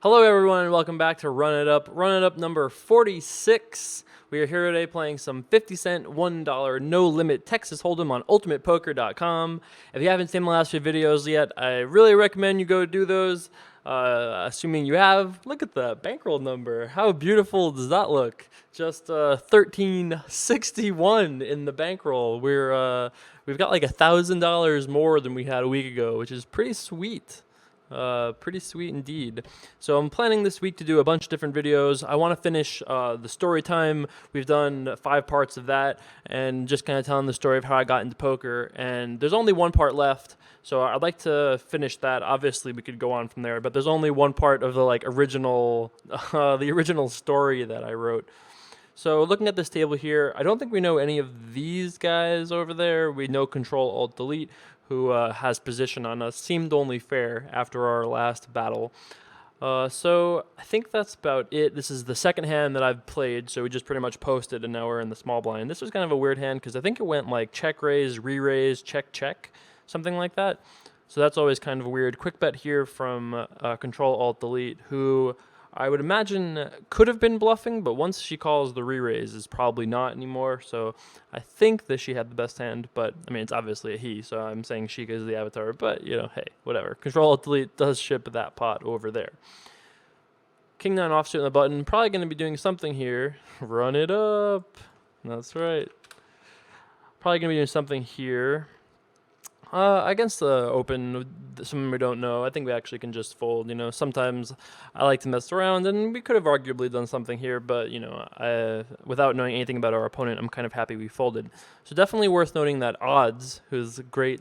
Hello everyone and welcome back to Run It Up. Run It Up number 46. We are here today playing some 50-cent, $1 no-limit Texas Hold'em on ultimatepoker.com. If you haven't seen the last few videos yet, I really recommend you go do those. Assuming you have, look at the bankroll number. How beautiful does that look? Just 1361 in the bankroll. We've got like $1,000 more than we had a week ago, which is pretty sweet. Pretty sweet indeed. So I'm planning this week to do a bunch of different videos. I want to finish the story time. We've done 5 parts of that and just kind of telling the story of how I got into poker. And there's only one part left, so I'd like to finish that. Obviously, we could go on from there, but there's only one part of the original, the original story that I wrote. So looking at this table here, I don't think we know any of these guys over there. We know Control-Alt-Delete, who has position on us. Seemed only fair after our last battle. So I think that's about it. This is the second hand that I've played, so we just pretty much posted, and now we're in the small blind. This was kind of a weird hand, because I think it went like check raise, re-raise, check, check, something like that. So that's always kind of weird. Quick bet here from Control-Alt-Delete, who I would imagine could have been bluffing, but once she calls the re-raise is probably not anymore. So I think that she had the best hand, but I mean, it's obviously a he, so I'm saying she is the avatar, but you know, hey, whatever. Control-Alt-Delete does ship that pot over there. King 9 offsuit on the button, probably going to be doing something here. Run it up. That's right. Probably going to be doing something here. Against the open, someone we don't know, I think we actually can just fold. You know, sometimes I like to mess around, and we could have arguably done something here, but, you know, without knowing anything about our opponent, I'm kind of happy we folded. So definitely worth noting that Odds, who's a great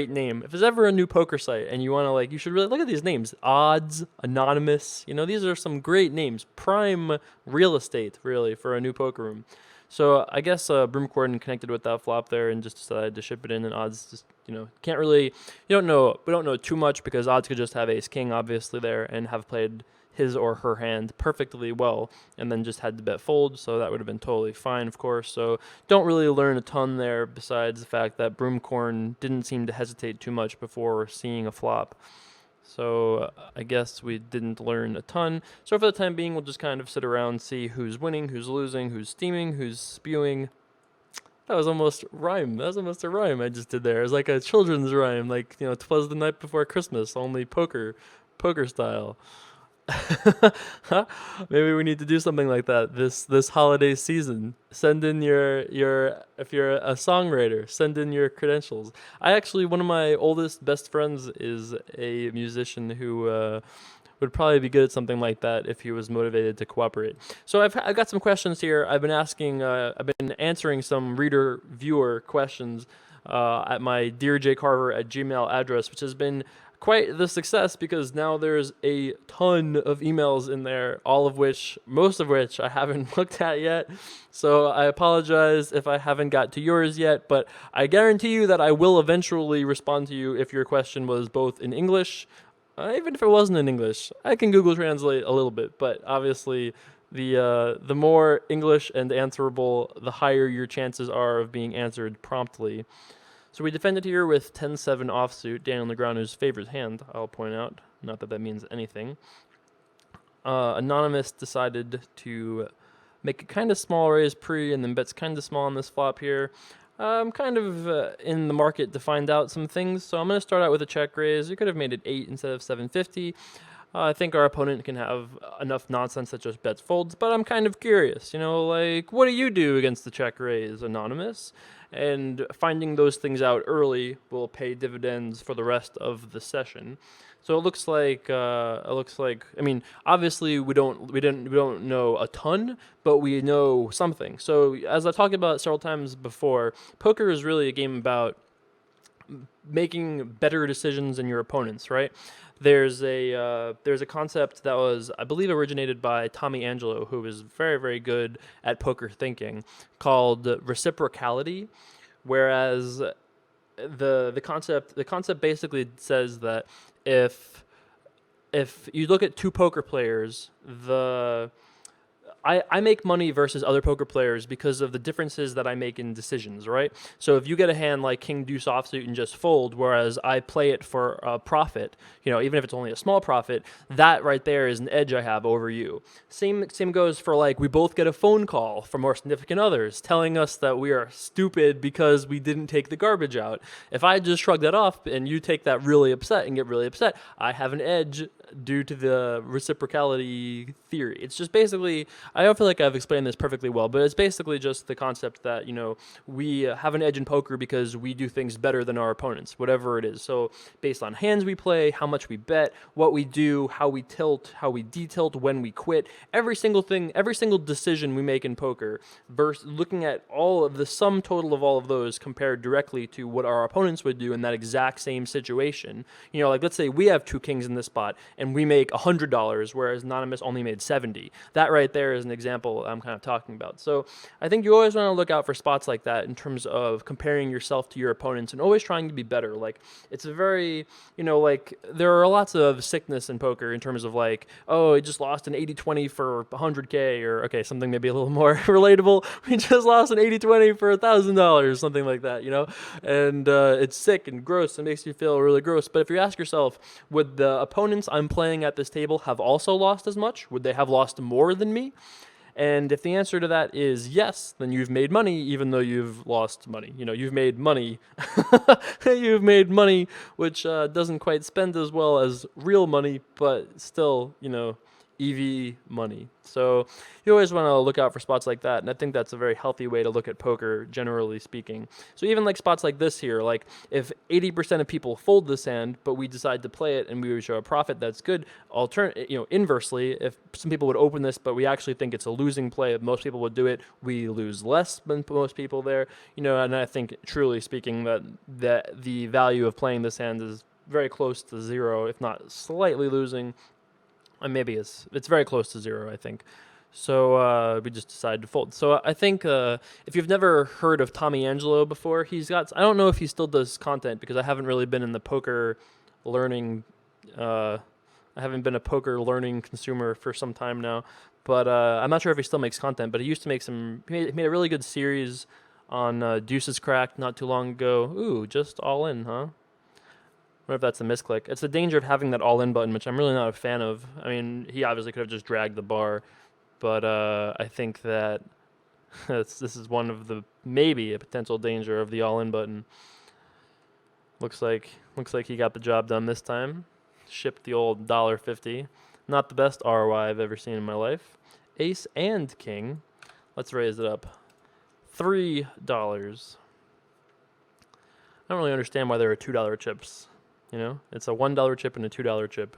name. If there's ever a new poker site and you want to, you should really look at these names. Odds, Anonymous, you know, these are some great names. Prime real estate, really, for a new poker room. So I guess Broomcorn connected with that flop there and just decided to ship it in, and Odds just, you know, can't really, we don't know too much, because Odds could just have ace king obviously there and have played his or her hand perfectly well and then just had to bet fold, so that would have been totally fine, of course. So don't really learn a ton there, besides the fact that Broomcorn didn't seem to hesitate too much before seeing a flop. So I guess we didn't learn a ton. So for the time being, we'll just kind of sit around, see who's winning, who's losing, who's steaming, who's spewing. That was almost rhyme. That was almost a rhyme I just did there. It was like a children's rhyme, like, you know, 'twas the night before Christmas, only poker style. Maybe we need to do something like that this holiday season. Send in your if you're a songwriter, send in your credentials. One of my oldest best friends is a musician who would probably be good at something like that if he was motivated to cooperate. So I've got some questions here. I've been answering some viewer questions at my dearjcarver@gmail address, which has been quite the success, because now there's a ton of emails in there, most of which I haven't looked at yet. So I apologize if I haven't got to yours yet, but I guarantee you that I will eventually respond to you if your question was both in English. Even if it wasn't in English, I can Google Translate a little bit, but obviously the more English and answerable, the higher your chances are of being answered promptly. So we defended here with 10-7 offsuit, Daniel Negreanu's favorite hand, I'll point out. Not that that means anything. Anonymous decided to make a kind of small raise pre, and then bets kind of small on this flop here. I'm kind of in the market to find out some things, so I'm going to start out with a check raise. You could have made it 8 instead of 750. I think our opponent can have enough nonsense that just bets folds, but I'm kind of curious, you know, like, what do you do against the check raise, Anonymous? And finding those things out early will pay dividends for the rest of the session. So it looks like I mean, obviously we don't know a ton, but we know something. So as I talked about several times before, poker is really a game about making better decisions than your opponents, right? There's a concept that was, I believe, originated by Tommy Angelo, who is very, very good at poker thinking, called reciprocality, whereas the concept basically says that if you look at two poker players, I make money versus other poker players because of the differences that I make in decisions, right? So if you get a hand like King Deuce offsuit and just fold, whereas I play it for a profit, even if it's only a small profit, that right there is an edge I have over you. Same goes for like we both get a phone call from our significant others telling us that we are stupid because we didn't take the garbage out. If I just shrug that off and you take that really upset and get really upset, I have an edge due to the reciprocality theory. It's just basically, I don't feel like I've explained this perfectly well, but it's basically just the concept that, we have an edge in poker because we do things better than our opponents, whatever it is. So based on hands we play, how much we bet, what we do, how we tilt, how we detilt, when we quit, every single thing, every single decision we make in poker, versus looking at all of the sum total of all of those compared directly to what our opponents would do in that exact same situation. Like let's say we have two kings in this spot and we make $100, whereas Anonymous only made 70. That right there is an example I'm kind of talking about. So I think you always want to look out for spots like that in terms of comparing yourself to your opponents and always trying to be better. Like it's a very, like there are lots of sickness in poker in terms of like, oh, he just lost an 80-20 for 100K, or okay, something maybe a little more relatable. We just lost an 80-20 for $1,000, something like that, and it's sick and gross. It makes you feel really gross. But if you ask yourself, would the opponents I'm playing at this table have also lost as much? Would they have lost more than me? And if the answer to that is yes, then you've made money even though you've lost money. You've made money. You've made money, which doesn't quite spend as well as real money, but still, EV money. So you always want to look out for spots like that, and I think that's a very healthy way to look at poker, generally speaking. So even like spots like this here, like if 80% of people fold this hand, but we decide to play it and we would show a profit, that's good. Inversely, if some people would open this, but we actually think it's a losing play, if most people would do it, we lose less than most people there. And I think, truly speaking, that the value of playing this hand is very close to zero, if not slightly losing. And maybe it's very close to zero, I think. So we just decided to fold. So I think if you've never heard of Tommy Angelo before, I don't know if he still does content because I haven't really been in the poker learning. I haven't been a poker learning consumer for some time now. But I'm not sure if he still makes content. But he used to make he made a really good series on Deuces Cracked not too long ago. Ooh, just all in, huh? I wonder if that's a misclick. It's the danger of having that all-in button, which I'm really not a fan of. I mean, he obviously could have just dragged the bar, but I think that this is one of the maybe a potential danger of the all-in button. Looks like he got the job done this time. Shipped the old $1.50. Not the best ROI I've ever seen in my life. Ace and king. Let's raise it up. $3. I don't really understand why there are $2 chips. It's a $1 chip and a $2 chip.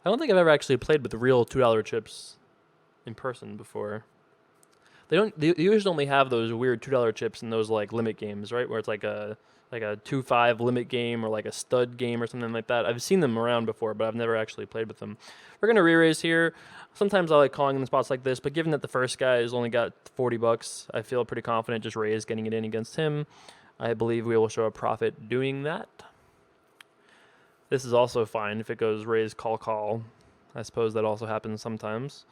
I don't think I've ever actually played with the real $2 chips in person before. They usually only have those weird $2 chips in those like limit games, right? Where it's like a 2-5 limit game or like a stud game or something like that. I've seen them around before, but I've never actually played with them. We're gonna re-raise here. Sometimes I like calling in spots like this, but given that the first guy has only got $40, I feel pretty confident just raise getting it in against him. I believe we will show a profit doing that. This is also fine if it goes raise, call, call. I suppose that also happens sometimes.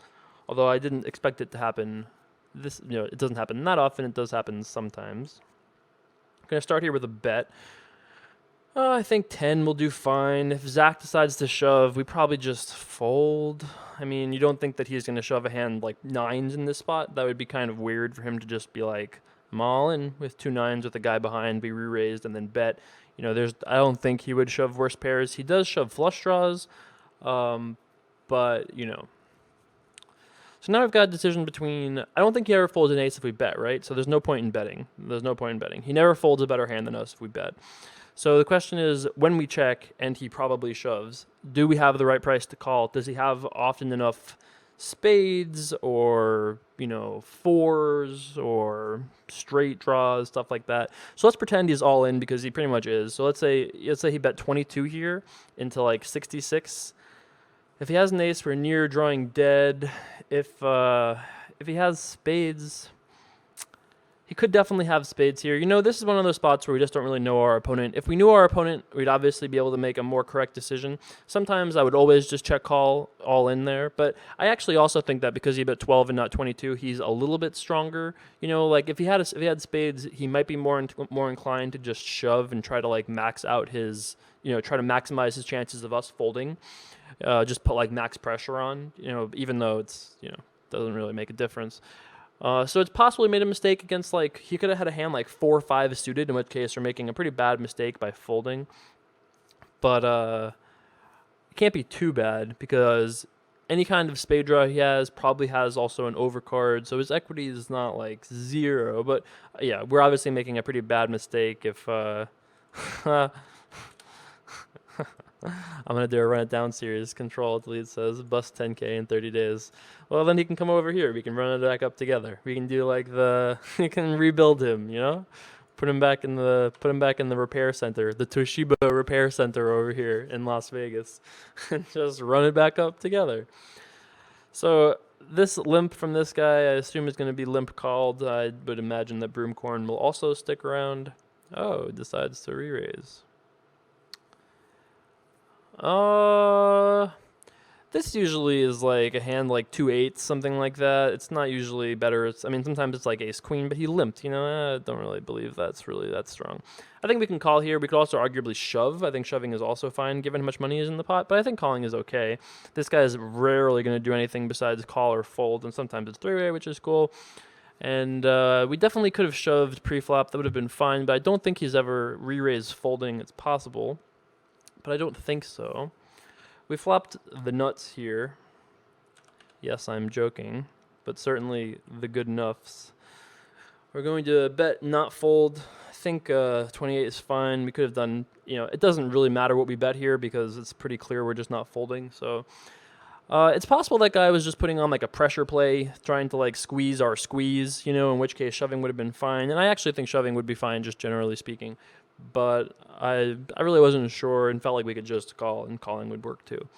Although I didn't expect it to happen. It doesn't happen that often. It does happen sometimes. I'm going to start here with a bet. I think 10 will do fine. If Zach decides to shove, we probably just fold. I mean, you don't think that he's going to shove a hand like 9s in this spot? That would be kind of weird for him to just be like, I'm all in with 2 9s with a guy behind, be re-raised, and then bet. I don't think he would shove worse pairs. He does shove flush draws, but. So now I've got a decision between. I don't think he ever folds an ace if we bet, right? So there's no point in betting. He never folds a better hand than us if we bet. So the question is, when we check and he probably shoves, do we have the right price to call? Does he have often enough spades or 4s or straight draws, stuff like that? So let's pretend he's all in because he pretty much is. So let's say he bet 22 here into like 66. If he has an ace, we're near drawing dead. If he has spades, He could definitely have spades here. You know, this is one of those spots where we just don't really know our opponent. If we knew our opponent, we'd obviously be able to make a more correct decision. Sometimes I would always just check call all in there, but I actually also think that because he bet 12 and not 22, he's a little bit stronger. You know, like if he had spades, he might be more inclined to just shove and try to like max out his, try to maximize his chances of us folding. Just put like max pressure on, even though it's, doesn't really make a difference. So it's possible he made a mistake against, like, he could have had a hand like 4-5 suited, in which case we're making a pretty bad mistake by folding. But it can't be too bad because any kind of spade draw he has probably has also an overcard, so his equity is not like 0. But yeah, we're obviously making a pretty bad mistake if I'm going to do a run it down series. Control delete says bust 10K in 30 days. Well, then he can come over here. We can run it back up together. We can do like we can rebuild him, Put him back in the repair center, the Toshiba repair center over here in Las Vegas. And just run it back up together. So this limp from this guy, I assume is going to be limp called. I would imagine that Broomcorn will also stick around. Oh, decides to re-raise. This usually is like a hand like 2/8, something like that. It's not usually better. Sometimes it's like ace queen, but he limped. I don't really believe that's really that strong. I think we can call here. We could also arguably shove. I think shoving is also fine given how much money is in the pot, but I think calling is okay. This guy is rarely going to do anything besides call or fold, and sometimes it's three-way, which is cool. And we definitely could have shoved pre-flop. That would have been fine, but I don't think he's ever re-raised folding. It's possible, but I don't think so. We flopped the nuts here. Yes, I'm joking, but certainly the good nuffs. We're going to bet not fold. I think 28 is fine. We could have done, it doesn't really matter what we bet here because it's pretty clear we're just not folding. So it's possible that guy was just putting on like a pressure play, trying to like squeeze our squeeze, in which case shoving would have been fine. And I actually think shoving would be fine, just generally speaking. But I really wasn't sure and felt like we could just call, and calling would work too.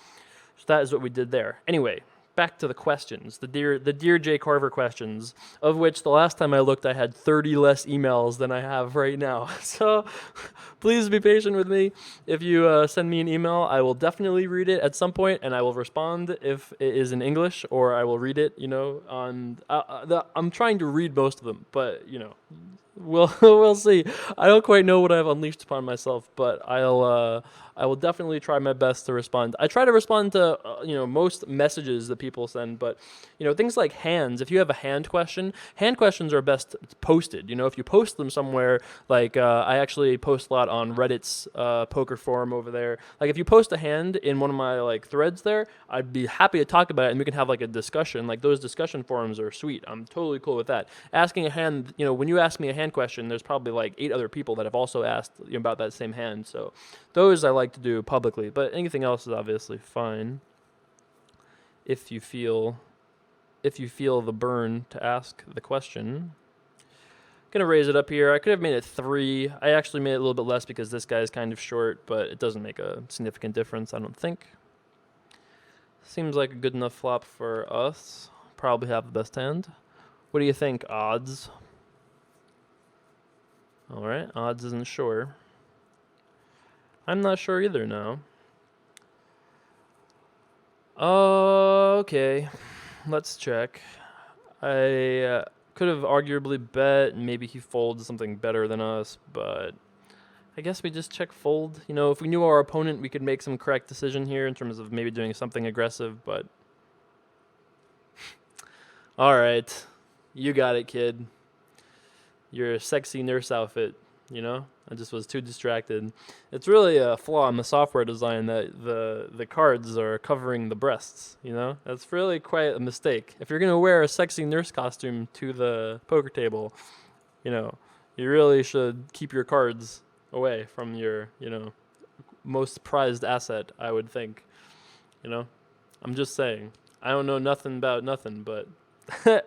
So that is what we did there. Anyway, back to the questions, the Dear Jay Carver questions, of which the last time I looked I had 30 less emails than I have right now. So please be patient with me. If you send me an email, I will definitely read it at some point, and I will respond if it is in English, or I will read it, I'm trying to read most of them, but, we'll see. I don't quite know what I've unleashed upon myself, but I will definitely try my best to respond. I try to respond to most messages that people send, but things like hands. If you have a hand questions are best posted. If you post them somewhere, like I actually post a lot on Reddit's poker forum over there. Like if you post a hand in one of my like threads there, I'd be happy to talk about it and we can have like a discussion. Like those discussion forums are sweet. I'm totally cool with that. Asking a hand, when you ask me a hand question, there's probably like 8 other people that have also asked about that same hand. So those I like to do publicly, but anything else is obviously fine. If you feel the burn to ask the question. Gonna raise it up here. I could have made it 3. I actually made it a little bit less because this guy is kind of short, but it doesn't make a significant difference, I don't think. Seems like a good enough flop for us. Probably have the best hand. What do you think, odds? Alright, odds isn't sure. I'm not sure either now. Okay, let's check. I could have arguably bet, and maybe he folds something better than us, but I guess we just check fold. If we knew our opponent, we could make some correct decision here in terms of maybe doing something aggressive, but alright, you got it, kid. Your sexy nurse outfit, I just was too distracted. It's really a flaw in the software design that the cards are covering the breasts, That's really quite a mistake. If you're going to wear a sexy nurse costume to the poker table, you really should keep your cards away from your, most prized asset, I would think. I'm just saying. I don't know nothing about nothing, but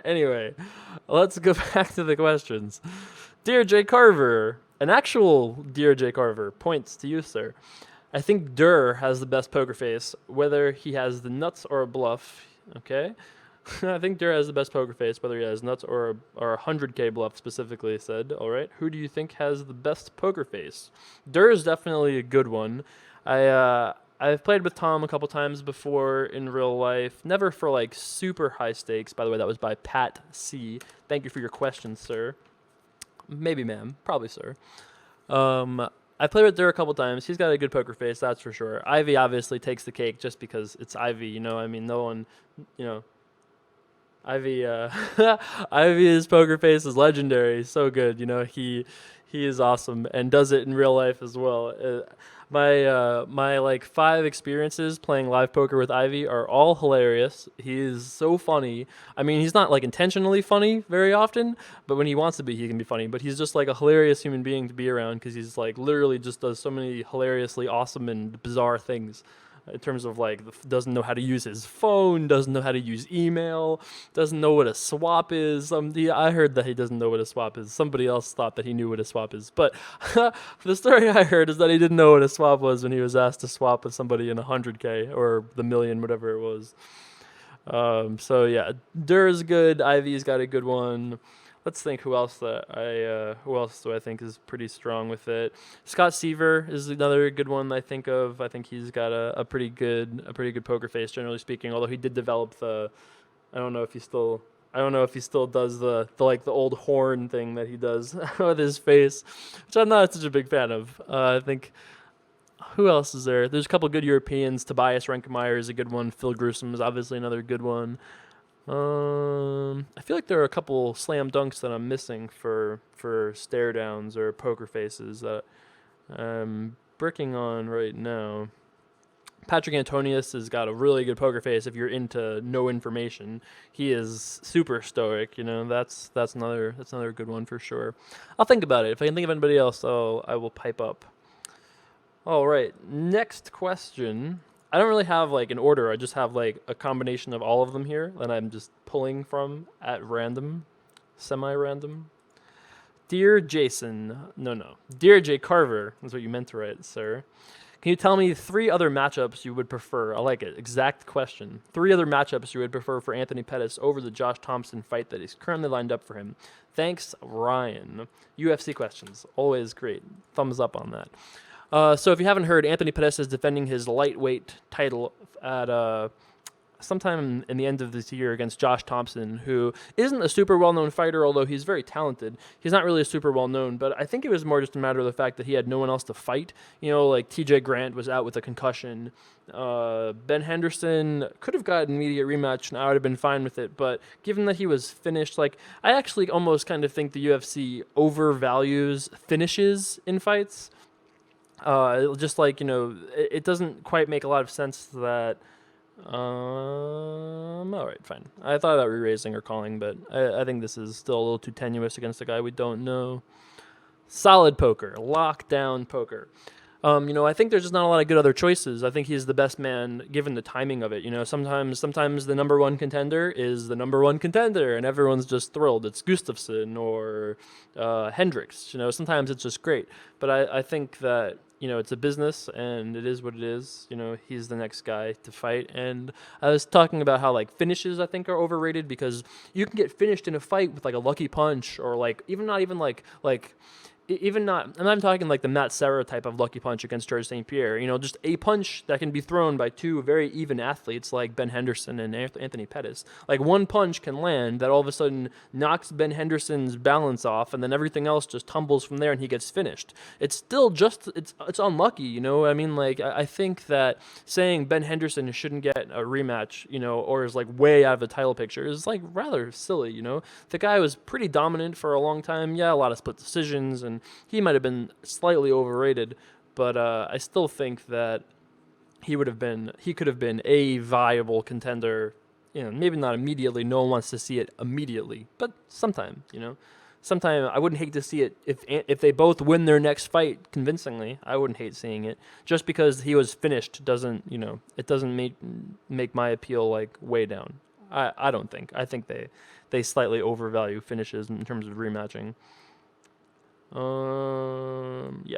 anyway, let's go back to the questions. Dear Jay Carver, an actual Dear Jay Carver points to you, sir. I think Durr has the best poker face, whether he has the nuts or a bluff. Okay. I think Dur has the best poker face, whether he has nuts or 100K bluff specifically said. All right. Who do you think has the best poker face? Dur is definitely a good one. I've played with Tom a couple times before in real life. Never for like super high stakes. By the way, that was by Pat C. Thank you for your question, sir. Maybe ma'am. Probably sir. I played with Dur a couple times. He's got a good poker face, that's for sure. Ivy obviously takes the cake just because it's Ivy, you know. I mean, no one, you know, Ivy, Ivy's poker face is legendary. So good, you know. He is awesome and does it in real life as well. My like 5 experiences playing live poker with Ivy are all hilarious. He is so funny. I mean, he's not like intentionally funny very often, but when he wants to be, he can be funny. But he's just like a hilarious human being to be around because he's like literally just does so many hilariously awesome and bizarre things in terms of like doesn't know how to use his phone, doesn't know how to use email, doesn't know what a swap is. I heard that he doesn't know what a swap is. Somebody else thought that he knew what a swap is, but the story I heard is that he didn't know what a swap was when he was asked to swap with somebody in 100K or the million, whatever it was. So yeah, Dur is good. Ivy's got a good one. Let's think who else who else do I think is pretty strong with it. Scott Seaver is another good one I think of. I think he's got a pretty good poker face generally speaking. Although he did develop I don't know if he still does the like the old horn thing that he does with his face, which I'm not such a big fan of. I think who else is there? There's a couple good Europeans. Tobias Renkemeyer is a good one. Phil Grusom is obviously another good one. I feel like there are a couple slam dunks that I'm missing for stare downs or poker faces that I'm bricking on right now. Patrick Antonius has got a really good poker face if you're into no information. He is super stoic, you know. That's another good one for sure. I'll think about it. If I can think of anybody else, I will pipe up. All right, next question. I don't really have like an order. I just have like a combination of all of them here that I'm just pulling from at random, semi-random. Dear Jason, no. Dear J. Carver, that's what you meant to write, sir. Can you tell me 3 other matchups you would prefer? I like it. Exact question. 3 other matchups you would prefer for Anthony Pettis over the Josh Thompson fight that is currently lined up for him. Thanks, Ryan. UFC questions. Always great. Thumbs up on that. So if you haven't heard, Anthony Pettis is defending his lightweight title at sometime in the end of this year against Josh Thompson, who isn't a super well-known fighter, although he's very talented. He's not really a super well-known, but I think it was more just a matter of the fact that he had no one else to fight. You know, like TJ Grant was out with a concussion. Ben Henderson could have got an immediate rematch, and I would have been fine with it. But given that he was finished, like I actually almost kind of think the UFC overvalues finishes in fights. Just like, you know, it doesn't quite make a lot of sense that. All right, fine. I thought about re-raising or calling, but I think this is still a little too tenuous against a guy we don't know. Solid poker, lockdown poker. You know, I think there's just not a lot of good other choices. I think he's the best man given the timing of it. You know, sometimes the number one contender is the number one contender, and everyone's just thrilled. It's Gustafsson or Hendricks. You know, sometimes it's just great. But I think that, you know, it's a business, and it is what it is. You know, he's the next guy to fight. And I was talking about how, like, finishes, I think, are overrated because you can get finished in a fight with, like, a lucky punch or, like, I'm not even talking like the Matt Serra type of lucky punch against George St. Pierre. You know, just a punch that can be thrown by 2 very even athletes like Ben Henderson and Anthony Pettis. Like one punch can land that all of a sudden knocks Ben Henderson's balance off, and then everything else just tumbles from there, and he gets finished. It's still just it's unlucky, you know. I mean, like I think that saying Ben Henderson shouldn't get a rematch, you know, or is like way out of the title picture is like rather silly, you know. The guy was pretty dominant for a long time. Yeah, a lot of split decisions, and he might have been slightly overrated, but I still think that he could have been a viable contender. You know, maybe not immediately. No one wants to see it immediately, but sometime. You know, sometime I wouldn't hate to see it if they both win their next fight convincingly. I wouldn't hate seeing it. Just because he was finished doesn't, you know, it doesn't make my appeal like way down. I don't think. I think they slightly overvalue finishes in terms of rematching. Yeah.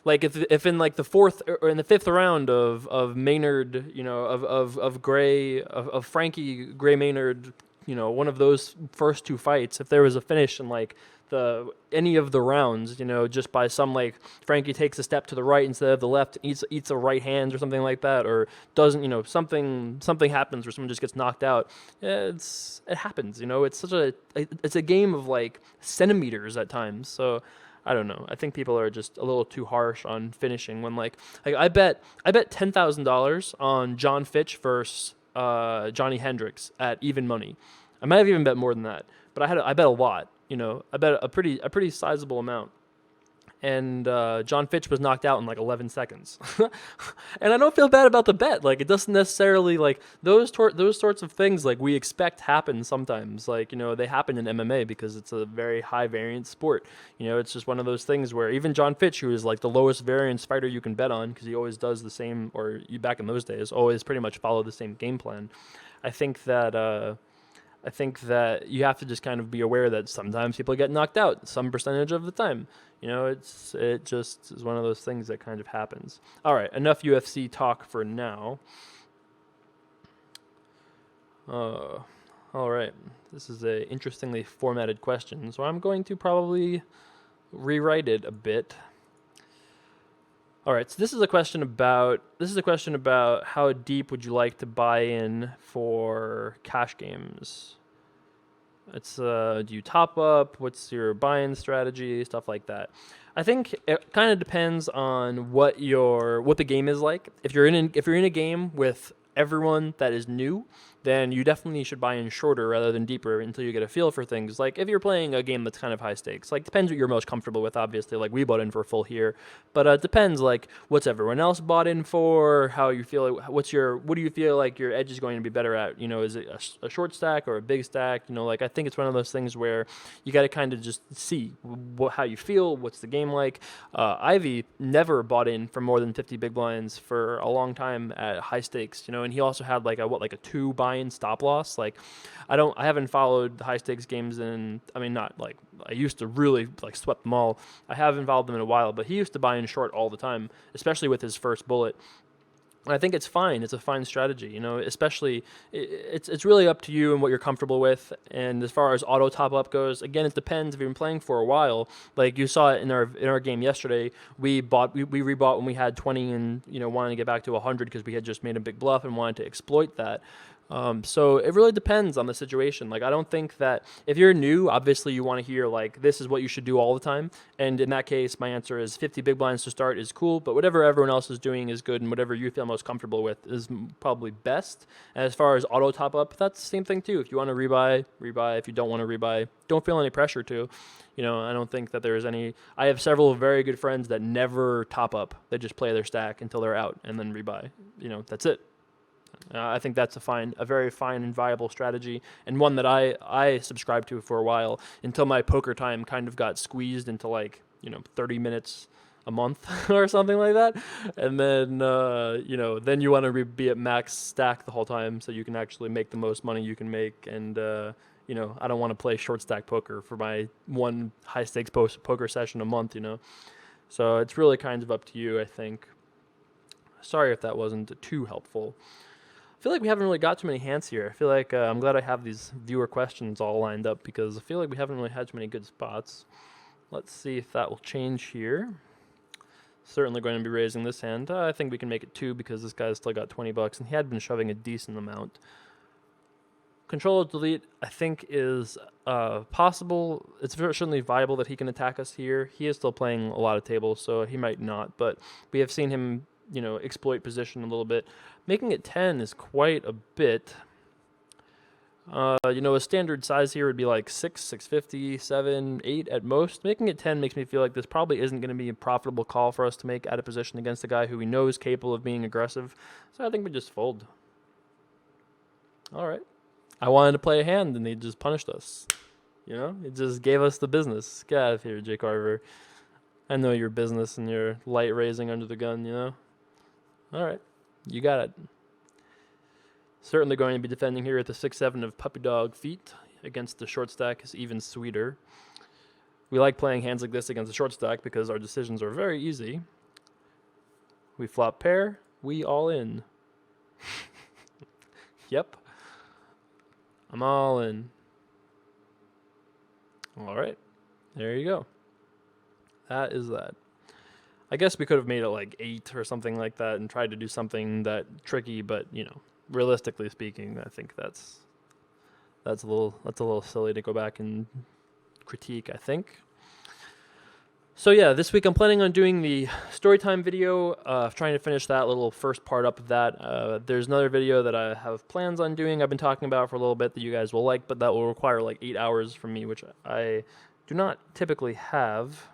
like if in like the fourth or in the fifth round of Maynard, of Gray of Frankie Gray Maynard, one of those first two fights, if there was a finish in like the any of the rounds, just by some like Frankie takes a step to the right instead of the left, eats a right hand or something like that, or doesn't, something happens where someone just gets knocked out. It happens, it's a game of like centimeters at times. So I don't know. I think people are just a little too harsh on finishing when like I bet $10,000 on John Fitch versus Johnny Hendricks at even money. I might have even bet more than that, but I bet a lot. I bet a pretty sizable amount. And John Fitch was knocked out in like 11 seconds. And I don't feel bad about the bet. Like, it doesn't necessarily, like, those sorts of things, like, we expect happen sometimes. Like, they happen in MMA because it's a very high variance sport. It's just one of those things where even John Fitch, who is like the lowest variance fighter you can bet on, because he always does the same, or back in those days, always pretty much follow the same game plan. I think that you have to just kind of be aware that sometimes people get knocked out some percentage of the time. It just is one of those things that kind of happens. All right, enough UFC talk for now. All right, this is a interestingly formatted question, so I'm going to probably rewrite it a bit. All right, so this is a question about how deep would you like to buy in for cash games. It's do you top up? What's your buy-in strategy? Stuff like that. I think it kind of depends on what the game is like. If you're in a game with everyone that is new, then you definitely should buy in shorter rather than deeper until you get a feel for things. Like if you're playing a game that's kind of high stakes, like depends what you're most comfortable with, obviously. Like we bought in for full here, but it depends like what's everyone else bought in for, how you feel, what do you feel like your edge is going to be better at? Is it a short stack or a big stack? Like I think it's one of those things where you got to kind of just see how you feel, what's the game like. Ivy never bought in for more than 50 big blinds for a long time at high stakes, and he also had like a 2 buy-in stop loss. Like I haven't followed the high stakes games not like I used to really like swept them all. I haven't followed them in a while, but he used to buy in short all the time, especially with his first bullet. And I think it's fine. It's a fine strategy, especially it's really up to you and what you're comfortable with. And as far as auto top up goes, again, it depends if you've been playing for a while. Like you saw it in our game yesterday, we rebought when we had 20 and, wanted to get back to 100 because we had just made a big bluff and wanted to exploit that. So it really depends on the situation. Like, I don't think that if you're new, obviously you want to hear like, this is what you should do all the time. And in that case, my answer is 50 big blinds to start is cool, but whatever everyone else is doing is good. And whatever you feel most comfortable with is probably best. And as far as auto top up, that's the same thing too. If you want to rebuy. If you don't want to rebuy, don't feel any pressure to. I don't think that there's any. I have several very good friends that never top up. They just play their stack until they're out and then rebuy. That's it. I think that's a very fine and viable strategy, and one that I subscribed to for a while until my poker time kind of got squeezed into 30 minutes a month or something like that, and then then you want to be at max stack the whole time so you can actually make the most money you can make, and I don't want to play short stack poker for my one high stakes poker session a month, so it's really kind of up to you, I think. Sorry if that wasn't too helpful. I feel like we haven't really got too many hands here. I feel like I'm glad I have these viewer questions all lined up because I feel like we haven't really had too many good spots. Let's see if that will change here. Certainly going to be raising this hand. I think we can make it 2 because this guy's still got 20 bucks and he had been shoving a decent amount. Control delete, I think, is possible. It's certainly viable that he can attack us here. He is still playing a lot of tables, so he might not, but we have seen him exploit position a little bit. Making it 10 is quite a bit. A standard size here would be like 6, 650, 7, 8 at most. Making it 10 makes me feel like this probably isn't going to be a profitable call for us to make out of position against a guy who we know is capable of being aggressive. So I think we just fold. All right. I wanted to play a hand and they just punished us. It just gave us the business. Get out of here, Jake Carver. I know your business and your light raising under the gun, All right. You got it. Certainly going to be defending here at the 6-7 of puppy dog feet against the short stack is even sweeter. We like playing hands like this against the short stack because our decisions are very easy. We flop pair. We all in. Yep. I'm all in. All right. There you go. That is that. I guess we could have made it like 8 or something like that and tried to do something that tricky, but realistically speaking, I think that's a little silly to go back and critique, I think. So yeah, this week I'm planning on doing the storytime video, trying to finish that little first part up of that. There's another video that I have plans on doing, I've been talking about for a little bit, that you guys will like, but that will require like 8 hours from me, which I do not typically have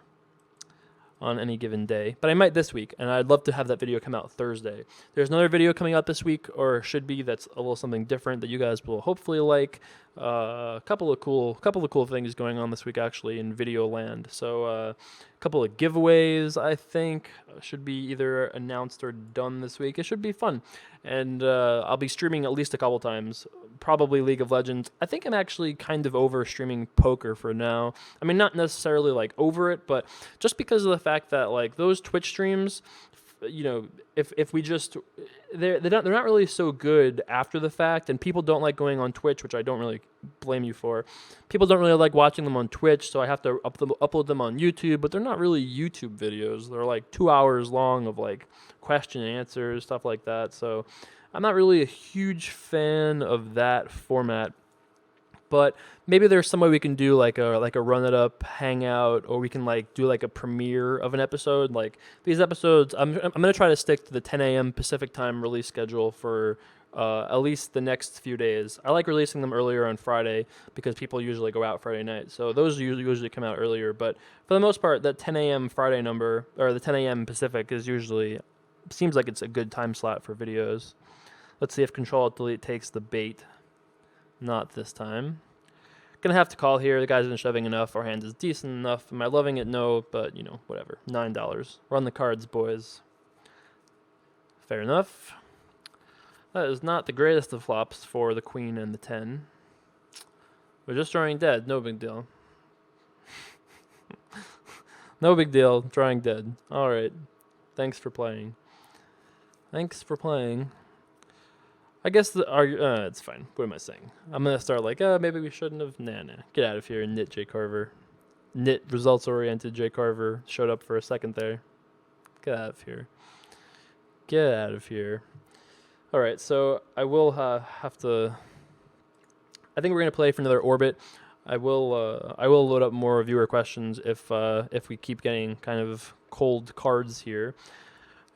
on any given day, but I might this week, and I'd love to have that video come out Thursday. There's another video coming out this week, or should be, that's a little something different that you guys will hopefully like. A couple of cool things going on this week actually in video land. So a couple of giveaways I think should be either announced or done this week. It should be fun, and I'll be streaming at least a couple times. Probably League of Legends. I think I'm actually kind of over streaming poker for now. I mean, not necessarily like over it, but just because of the fact that like those Twitch streams, if we just they're not really so good after the fact, and people don't like going on Twitch, which I don't really blame you for. People don't really like watching them on Twitch, so I have to upload them on YouTube, but they're not really YouTube videos. They're like 2 hours long of like question and answers, stuff like that. So I'm not really a huge fan of that format. But maybe there's some way we can do like a run it up hangout, or we can like do like a premiere of an episode. Like these episodes, I'm gonna try to stick to the 10 a.m. Pacific time release schedule for at least the next few days. I like releasing them earlier on Friday because people usually go out Friday night, so those usually come out earlier. But for the most part, that 10 a.m. Friday number, or the 10 a.m. Pacific, is usually, seems like it's a good time slot for videos. Let's see if Control-Delete takes the bait. Not this time. Gonna have to call here. The guy's been shoving enough. Our hand is decent enough. Am I loving it? No, but whatever. $9. Run the cards, boys. Fair enough. That is not the greatest of flops for the queen and the 10. We're just drawing dead. No big deal. No big deal. Drawing dead. All right. Thanks for playing. Thanks for playing. I guess it's fine. What am I saying? I'm going to start like, maybe we shouldn't have. Nah. Get out of here, Nit J. Carver. Nit, results-oriented J. Carver showed up for a second there. Get out of here. Get out of here. All right, so I will have to. I think we're gonna play for another orbit. I will load up more viewer questions if we keep getting kind of cold cards here.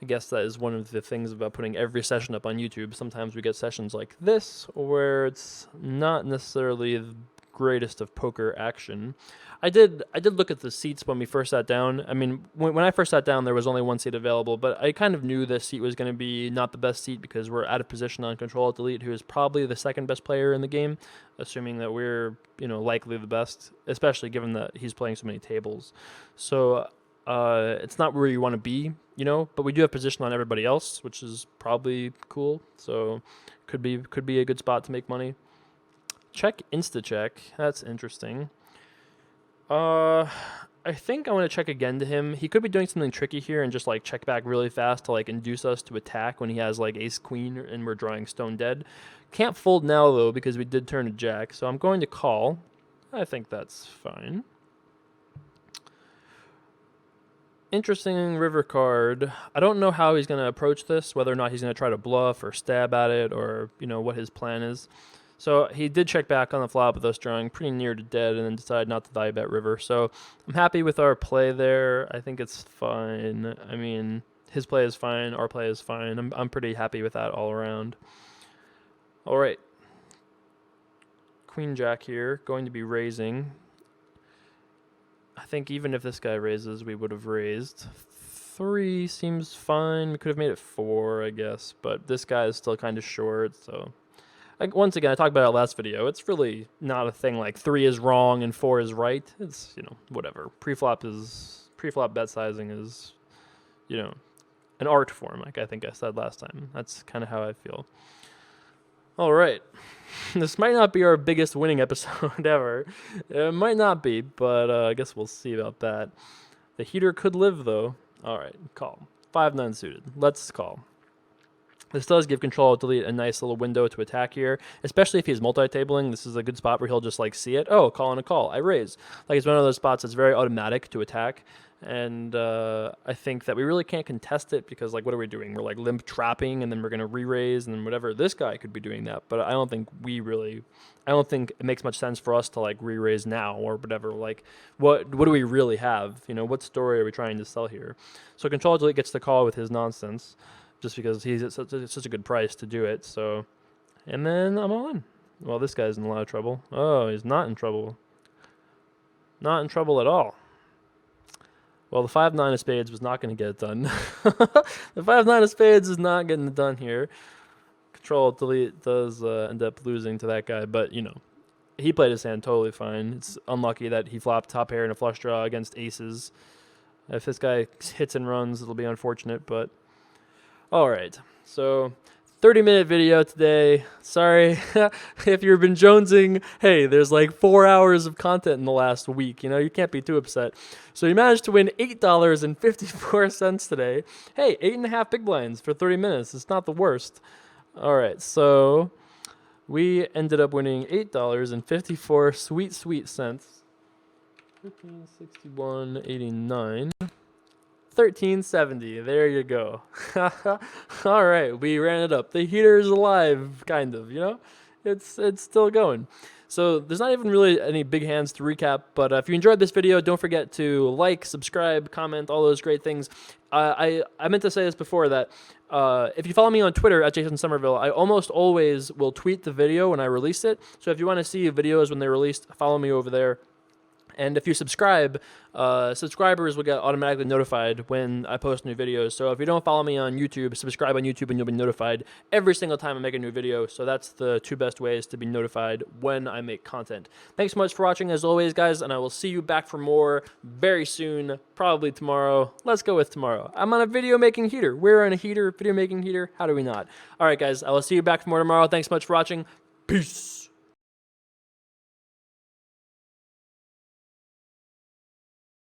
I guess that is one of the things about putting every session up on YouTube. Sometimes we get sessions like this where it's not necessarily the greatest of poker action. I did look at the seats when we first sat down. I mean, when I first sat down, there was only one seat available, but I kind of knew this seat was going to be not the best seat because we're out of position on Control-Delete, who is probably the second best player in the game, assuming that we're likely the best, especially given that he's playing so many tables. So it's not where you want to be, but we do have position on everybody else, which is probably cool. So could be a good spot to make money. Check InstaCheck. That's interesting. I think I want to check again to him. He could be doing something tricky here and just like check back really fast to like induce us to attack when he has like ace queen and we're drawing stone dead. Can't fold now though because we did turn a jack, so I'm going to call. I think that's fine. Interesting river card. I don't know how he's going to approach this, whether or not he's going to try to bluff or stab at it, or what his plan is. So he did check back on the flop with us drawing pretty near to dead and then decided not to value bet river. So I'm happy with our play there. I think it's fine. I mean, his play is fine. Our play is fine. I'm pretty happy with that all around. All right. Queen jack here, going to be raising. I think even if this guy raises, we would have raised. 3 seems fine. We could have made it 4, I guess. But this guy is still kind of short, so... Once again, I talked about it last video. It's really not a thing like 3 is wrong and 4 is right. It's, whatever. Pre-flop bet sizing is, an art form, like I think I said last time. That's kind of how I feel. All right. This might not be our biggest winning episode ever. It might not be, but I guess we'll see about that. The heater could live, though. All right, call. 5-9 suited. Let's call. This does give Control Delete a nice little window to attack here, especially if he's multi-tabling. This is a good spot where he'll just like see it. Oh, call on a call. I raise. Like it's one of those spots that's very automatic to attack. And I think that we really can't contest it because like what are we doing? We're like limp trapping and then we're going to re-raise and then whatever. This guy could be doing that, but I don't think it makes much sense for us to like re-raise now or whatever. Like what do we really have? You know, what story are we trying to sell here? So Control Delete gets the call with his nonsense. Just because he's at such a good price to do it. So, and then I'm all in. Well, this guy's in a lot of trouble. Oh, he's not in trouble. Not in trouble at all. Well, the 5-9 of spades was not going to get it done. The 5-9 of spades is not getting it done here. Control Delete does end up losing to that guy, but, you know, he played his hand totally fine. It's unlucky that he flopped top pair in a flush draw against aces. If this guy hits and runs, it'll be unfortunate, but... All right, so 30-minute video today. Sorry if you've been jonesing. Hey, there's like 4 hours of content in the last week. You know, you can't be too upset. So you managed to win $8.54 today. Hey, 8.5 big blinds for 30 minutes. It's not the worst. All right, so we ended up winning $8.54 sweet cents. 1561.89. 1370. There you go. All right, we ran it up. The heater is alive, kind of. You know, it's still going. So there's not even really any big hands to recap. But if you enjoyed this video, don't forget to like, subscribe, comment, all those great things. I meant to say this before that if you follow me on Twitter at Jason Somerville, I almost always will tweet the video when I release it. So if you want to see videos when they're released, follow me over there. And if you subscribe, subscribers will get automatically notified when I post new videos. So if you don't follow me on YouTube, subscribe on YouTube and you'll be notified every single time I make a new video. So that's the two best ways to be notified when I make content. Thanks so much for watching as always, guys, and I will see you back for more very soon, probably tomorrow. Let's go with tomorrow. I'm on a video making heater. We're on a heater, video making heater. How do we not? All right, guys, I will see you back for more tomorrow. Thanks so much for watching. Peace.